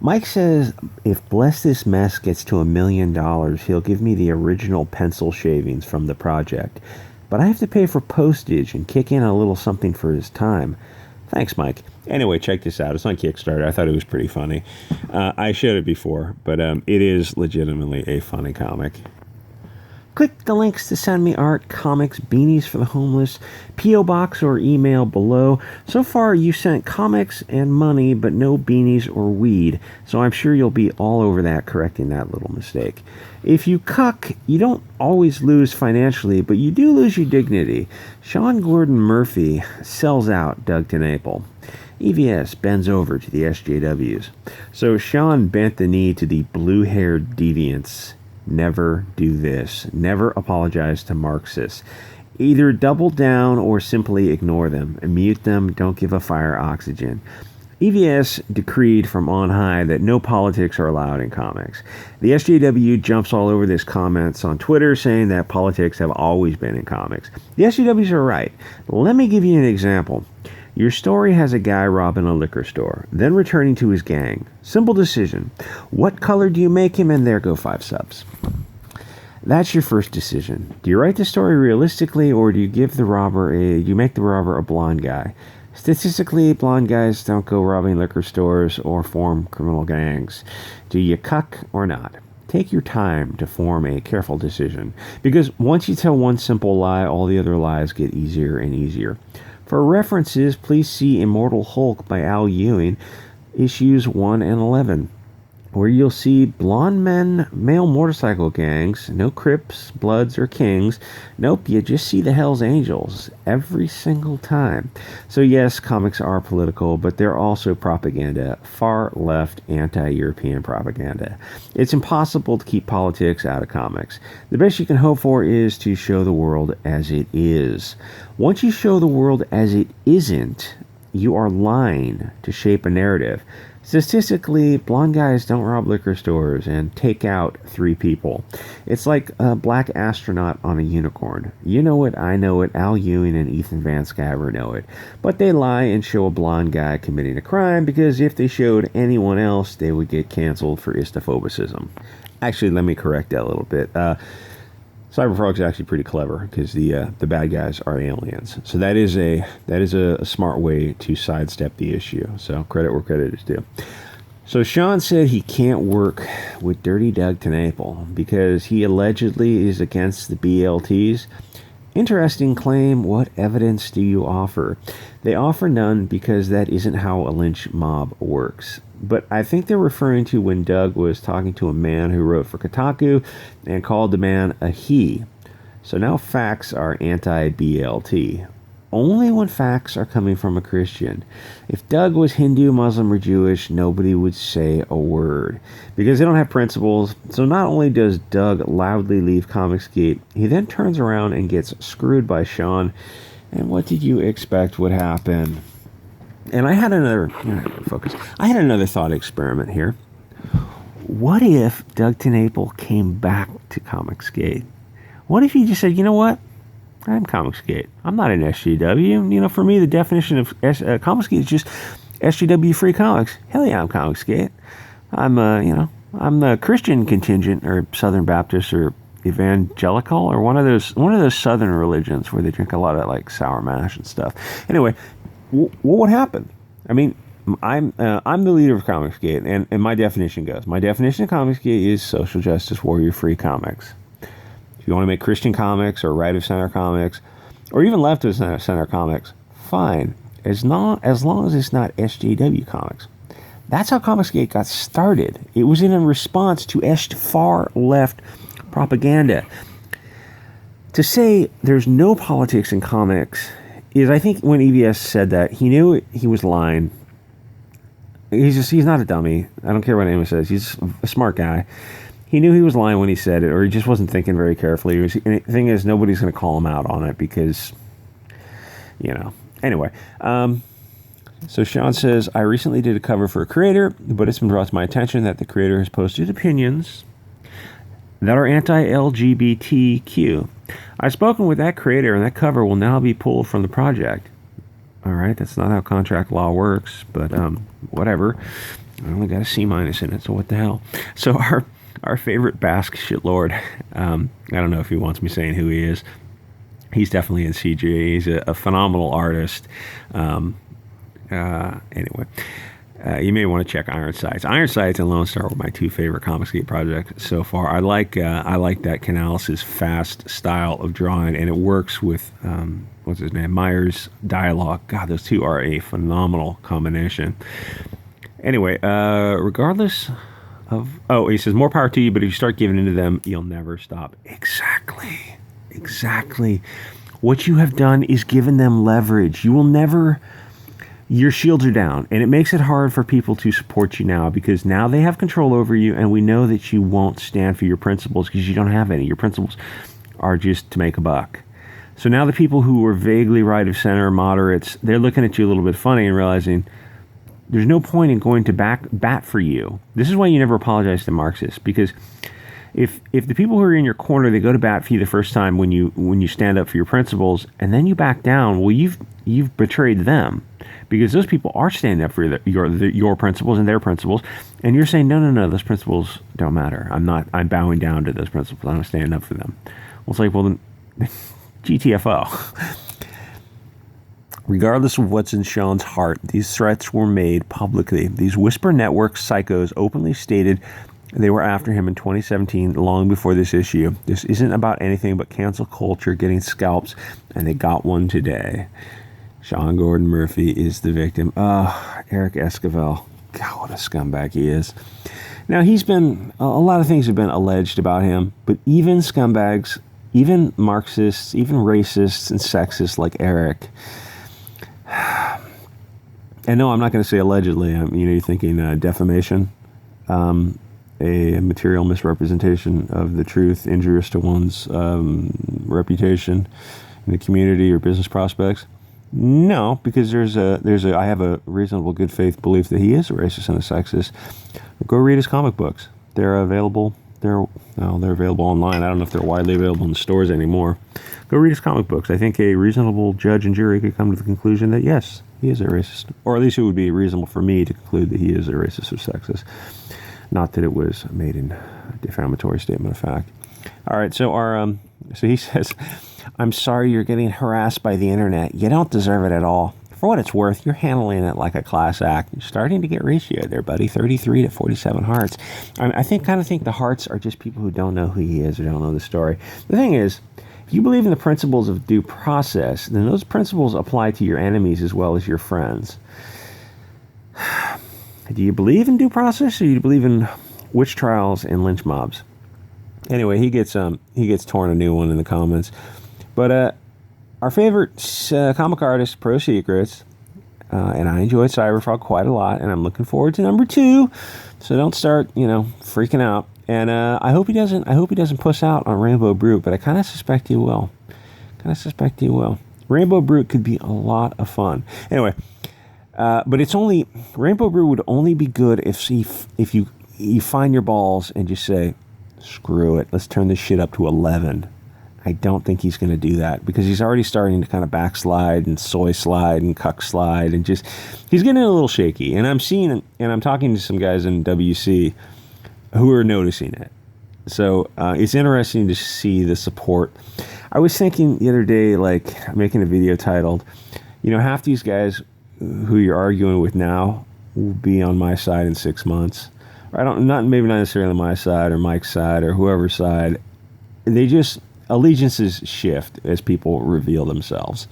Mike says if Bless This Mess gets to $1 million, he'll give me the original pencil shavings from the project. But I have to pay for postage and kick in a little something for his time. Thanks, Mike. Anyway, check this out. It's on Kickstarter. I thought it was pretty funny. I showed it before, but it is legitimately a funny comic. Click the links to send me art, comics, beanies for the homeless, P.O. Box or email below. So far, you sent comics and money, but no beanies or weed, so I'm sure you'll be all over that, correcting that little mistake. If you cuck, you don't always lose financially, but you do lose your dignity. Sean Gordon Murphy sells out Doug Tennapel. EVS bends over to the SJWs. So Sean bent the knee to the blue-haired deviants. Never do this. Never apologize to Marxists. Either double down or simply ignore them. Mute them. Don't give a fire oxygen. EVS decreed from on high that no politics are allowed in comics. The SJW jumps all over this comments on Twitter saying that politics have always been in comics. The SJWs are right. Let me give you an example. Your story has a guy robbing a liquor store, then returning to his gang. Simple decision. What color do you make him? And there go 5 subs. That's your first decision. Do you write the story realistically, or do you make the robber a blonde guy? Statistically, blonde guys don't go robbing liquor stores or form criminal gangs. Do you cuck or not? Take your time to form a careful decision, because once you tell one simple lie, all the other lies get easier and easier. For references, please see Immortal Hulk by Al Ewing, issues 1 and 11, where you'll see blonde men, male motorcycle gangs, no Crips, Bloods, or Kings. Nope, you just see the Hells Angels every single time. So yes, comics are political, but they're also propaganda, far left, anti-European propaganda. It's impossible to keep politics out of comics. The best you can hope for is to show the world as it is. Once you show the world as it isn't, you are lying to shape a narrative. Statistically, blonde guys don't rob liquor stores and take out 3 people. It's like a black astronaut on a unicorn. You know it, I know it, Al Ewing and Ethan Van Sciver know it. But they lie and show a blonde guy committing a crime because if they showed anyone else, they would get canceled for istophobicism. Actually, let me correct that a little bit. Cyberfrog's actually pretty clever because the bad guys are aliens. So that is a smart way to sidestep the issue. So credit where credit is due. So Sean said he can't work with Dirty Doug Tennapel because he allegedly is against the BLTs. Interesting claim. What evidence do you offer? They offer none because that isn't how a lynch mob works. But I think they're referring to when Doug was talking to a man who wrote for Kotaku and called the man a he. So now facts are anti-BLT. Only when facts are coming from a Christian. If Doug was Hindu, Muslim, or Jewish, nobody would say a word. Because they don't have principles. So not only does Doug loudly leave Comicsgate, he then turns around and gets screwed by Sean. And what did you expect would happen? And I had another thought experiment here. What if Doug Tennapel came back to Comicsgate? What if he just said, you know what? I'm Comicsgate. I'm not an SJW. You know, for me, the definition of Comicsgate is just SJW free comics. Hell yeah, I'm Comicsgate. I'm the Christian contingent, or Southern Baptist, or evangelical, or one of those Southern religions where they drink a lot of like sour mash and stuff. Anyway, what would happen? I mean, I'm the leader of Comicsgate, and my definition of Comicsgate is social justice warrior free comics. If you want to make Christian comics or right of center comics, or even left of center comics, fine, as long as it's not SJW comics. That's how Comicsgate got started. It was in a response to far left propaganda. To say there's no politics in comics is, I think when EVS said that, he knew he was lying. He's not a dummy. I don't care what anyone says. He's a smart guy. He knew he was lying when he said it, or he just wasn't thinking very carefully. The thing is, nobody's going to call him out on it because, you know. Anyway, so Sean says, I recently did a cover for a creator, but it's been brought to my attention that the creator has posted opinions that are anti-LGBTQ. I've spoken with that creator, and that cover will now be pulled from the project. All right, that's not how contract law works, but whatever. I only got a C- in it, so what the hell? So our favorite Basque shitlord, I don't know if he wants me saying who he is. He's definitely in CG. He's a phenomenal artist. Anyway, you may want to check Iron Sights. Iron Sights and Lone Star were my two favorite Comicsgate projects so far. I like that Canales' fast style of drawing, and it works with what's his name, Myers' dialogue. God, those two are a phenomenal combination. Anyway, regardless of, he says more power to you, but if you start giving into them, you'll never stop. Exactly. What you have done is given them leverage. You will never. Your shields are down, and it makes it hard for people to support you now because now they have control over you, and we know that you won't stand for your principles because you don't have any. Your principles are just to make a buck. So now the people who were vaguely right of center, moderates, they're looking at you a little bit funny and realizing there's no point in going to bat for you. This is why you never apologize to Marxists, because if the people who are in your corner, they go to bat for you the first time when you stand up for your principles, and then you back down, well, you've betrayed them, because those people are standing up for your principles and their principles, and you're saying no, those principles don't matter. I'm bowing down to those principles. I'm standing up for them. Well, it's like, well, then GTFO. Regardless of what's in Sean's heart, these threats were made publicly. These Whisper Network psychos openly stated they were after him in 2017, long before this issue. This isn't about anything but cancel culture getting scalps, and they got one today. Sean Gordon Murphy is the victim. Eric Esquivel. God, what a scumbag he is. Now, a lot of things have been alleged about him, but even scumbags, even Marxists, even racists and sexists like Eric. And no, I'm not going to say allegedly. You're thinking defamation, a material misrepresentation of the truth, injurious to one's reputation in the community or business prospects. No, because I have a reasonable good faith belief that he is a racist and a sexist. Go read his comic books. They're available. They're available online. I don't know if they're widely available in stores anymore. Go read his comic books. I think a reasonable judge and jury could come to the conclusion that yes, he is a racist, or at least it would be reasonable for me to conclude that he is a racist or sexist. Not that it was made in a defamatory statement of fact. All right, so so he says, I'm sorry you're getting harassed by the internet. You don't deserve it at all. For what it's worth, you're handling it like a class act. You're starting to get ratio there, buddy. 33 to 47 hearts. I think the hearts are just people who don't know who he is or don't know the story. The thing is, if you believe in the principles of due process, then those principles apply to your enemies as well as your friends. Do you believe in due process, or do you believe in witch trials and lynch mobs? Anyway, he gets torn a new one in the comments. But our favorite comic artist, Pro Secrets, and I enjoyed Sciver quite a lot, and I'm looking forward to number 2. So don't start, freaking out. And I hope he doesn't puss out on Rainbow Brute, but I kind of suspect he will. Rainbow Brute could be a lot of fun. Anyway, but Rainbow Brute would only be good if you find your balls and just say, screw it, let's turn this shit up to 11. I don't think he's going to do that, because he's already starting to kind of backslide and soy slide and cuck slide, and he's getting a little shaky. And I'm talking to some guys in WC who are noticing it. So it's interesting to see the support. I was thinking the other day, like making a video titled, half these guys who you're arguing with now will be on my side in 6 months. Maybe not necessarily my side or Mike's side or whoever's side. Allegiances shift as people reveal themselves.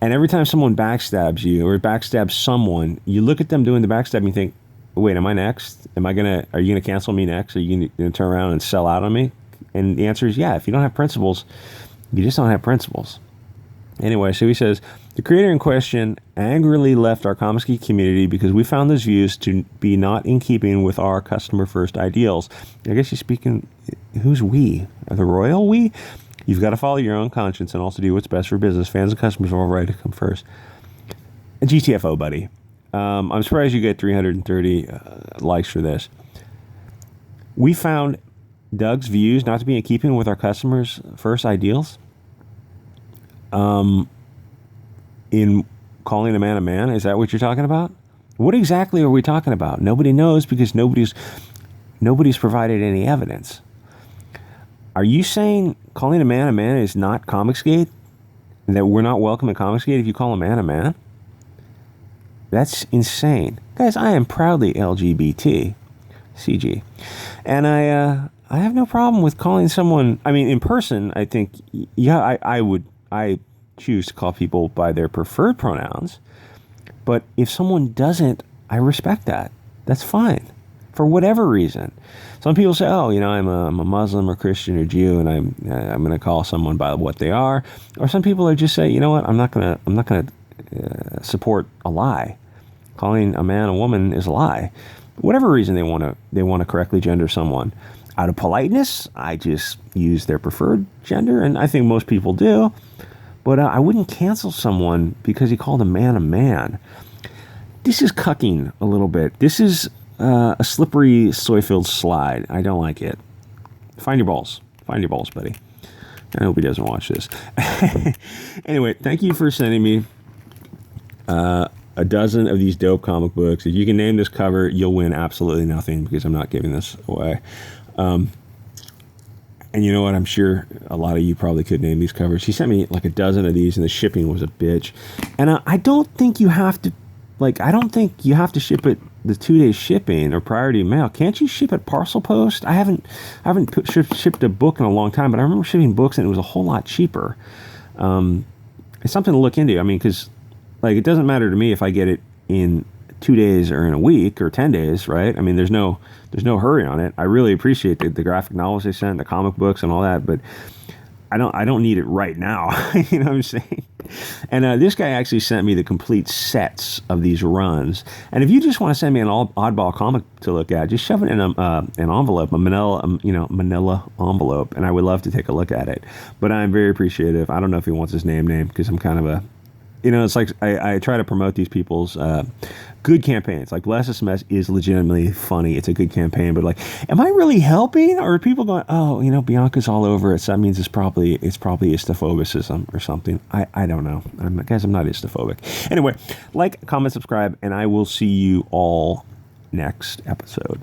And every time someone backstabs you or backstabs someone, you look at them doing the backstab and you think, wait, am I next? Are you going to cancel me next? Are you going to turn around and sell out on me? And the answer is yeah. If you don't have principles, you just don't have principles. Anyway, so he says, the creator in question angrily left our Comicsgate community because we found those views to be not in keeping with our customer-first ideals. I guess he's speaking, who's we? The royal we? You've got to follow your own conscience and also do what's best for business. Fans and customers are all right to come first. GTFO, buddy. I'm surprised you get 330 likes for this. We found Doug's views not to be in keeping with our customers' first ideals. In calling a man, is that what you're talking about? What exactly are we talking about? Nobody knows because nobody's provided any evidence. Are you saying calling a man is not Comicsgate? That we're not welcome at Comicsgate if you call a man? That's insane. Guys, I am proudly LGBT, CG. And I have no problem with calling someone, I mean, in person, I think, yeah, I choose to call people by their preferred pronouns. But if someone doesn't, I respect that. That's fine. For whatever reason. Some people say, oh, you know, I'm a Muslim or Christian or Jew, and I'm going to call someone by what they are. Or some people are just say, you know what, I'm not going to support a lie. Calling a man a woman is a lie. Whatever reason they want to correctly gender someone. Out of politeness, I just use their preferred gender, and I think most people do. But I wouldn't cancel someone because he called a man. This is cucking a little bit. This is a slippery soy-filled slide. I don't like it. Find your balls. Find your balls, buddy. I hope he doesn't watch this. Anyway, thank you for sending me a dozen of these dope comic books. If you can name this cover, you'll win absolutely nothing because I'm not giving this away. And you know what? I'm sure a lot of you probably could name these covers. He sent me like a dozen of these, and the shipping was a bitch. And I don't think you have to, ship it the 2-day shipping or priority mail. Can't you ship it parcel post? I haven't shipped a book in a long time, but I remember shipping books and it was a whole lot cheaper. It's something to look into. I mean, because like it doesn't matter to me if I get it in 2 days or in a week or 10 days, right? I mean, there's no hurry on it. I really appreciate the graphic novels they sent, the comic books and all that, but I don't need it right now. You know what I'm saying? And this guy actually sent me the complete sets of these runs. And if you just want to send me an oddball comic to look at, just shove it in an envelope, a manila envelope, and I would love to take a look at it. But I'm very appreciative. I don't know if he wants his name because I'm kind of a, it's like I try to promote these people's good campaigns. Like Bless This Mess is legitimately funny. It's a good campaign, but like, am I really helping? Or are people going, oh, Bianca's all over it, so that means it's probably istophobicism or something. I don't know. Guys, I'm not istophobic. Anyway, like, comment, subscribe, and I will see you all next episode.